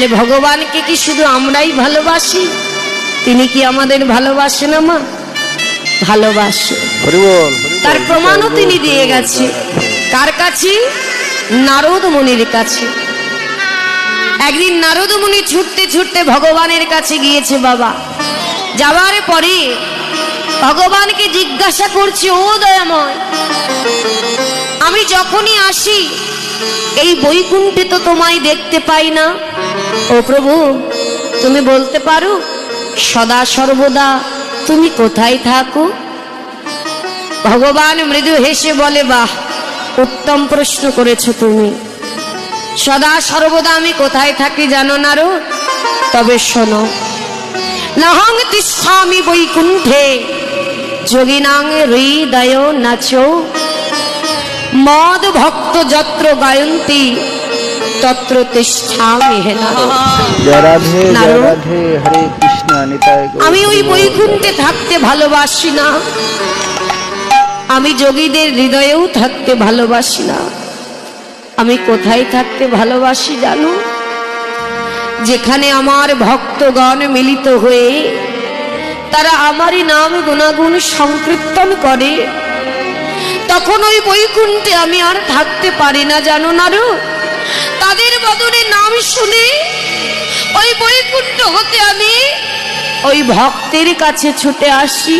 ভগবানকে কি শুধু আমরাই ভালোবাসি? তিনি কি আমাদের ভালোবাসে না মা? ভালোবাসে। তার প্রমাণও তিনি দিয়ে গেছে। কার কাছে? নারদ মুনির কাছে। একদিন নারদ মুনি ছুটতে ছুটতে ভগবানের কাছে গিয়েছে বাবা। যাওয়ার পরে ভগবানকে জিজ্ঞাসা করছে, ও দয়াময়, আমি যখনই আসি এই বৈকুণ্ঠে তো তোমায় দেখতে পাই না। ও প্রভু, তুমি বলতে পারো সদা সর্বদা তুমি কোথায় থাকো? ভগবান মৃদু হেসে বলে, বাহ, উত্তম প্রশ্ন করেছো তুমি। সদা সর্বদা আমি কোথায় থাকি জানো না রো? তবে শোনো, নহং তিষ্ঠামি বৈকুণ্ঠে যোগিনাং হৃদয় নাচো মদ ভক্ত যত্র গায়ন্তি তত্র তিষ্ঠামি হে নারদ। আমি ওই বৈকুণ্ঠে থাকতে ভালোবাসি না, আমি যোগীদের হৃদয়েও থাকতে ভালোবাসি না। আমি কোথায় থাকতে ভালোবাসি জানো? যেখানে আমার ভক্তগণ মিলিত হয়ে তারা আমারই নাম গুণাগুণ সংকীর্তন করে, তখন ওই বৈকুণ্ঠে আমি আর থাকতে পারি না জানো না রো? তাদের বদনে নাম শুনে ওই বৈকুণ্ঠ হতে আমি ওই ভক্তের কাছে ছুটে আসি।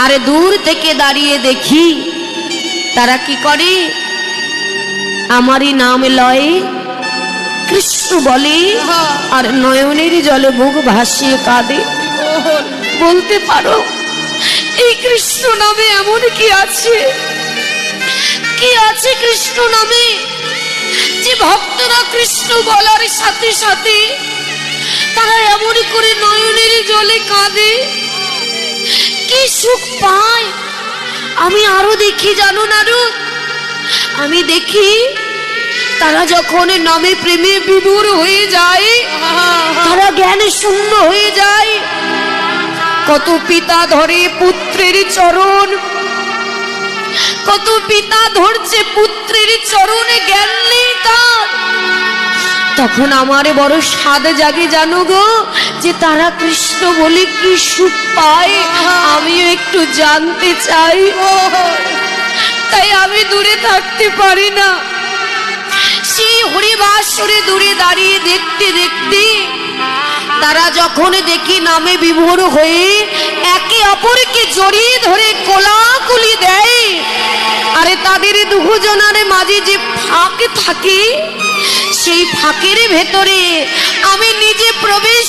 আর দূর থেকে দাঁড়িয়ে দেখি তারা কি করে, আমারই নাম লয়, কৃষ্ণ বলে, আর নয়নের জলে বুক ভাসিয়ে কাঁদে। বলতে পারো এই কৃষ্ণ নামে এমন কি আছে? কি আছে কৃষ্ণ নামে যে ভক্তরা কৃষ্ণ বলার সাথে সাথে তারা এমন করে নয়নের জলে কাঁদে? কি সুখ পায়? আমি আরো দেখি জানো না রো? আমি দেখি তারা যখন নামে প্রেমে বিভোর হয়ে যায়, তারা জ্ঞানে শূন্য হয়ে যায়। কত পিতা ধরে পুত্রের চরণ, কত পিতা ধরছে পুত্রের চরণে, জ্ঞান নেই তার। তখন আমার বড় স্বাদ জাগে জানো গো, যে তারা কৃষ্ণ বলে কি সুখ পায় আমিও একটু জানতে চাই। তাই আমি দূরে থাকতে পারি না। সেই হরিবাসরে দূরে দাঁড়িয়ে দেখতে দেখতে তারা যখন দেখি নামে বিভোর হয়ে একে অপরকে জড়িয়ে ধরে কোলাকুলি দেয়, আরে তাদের দুজনের মাঝে যে ফাঁক থাকে, সেই ফাঁকের ভেতরে আমি নিজে প্রবেশ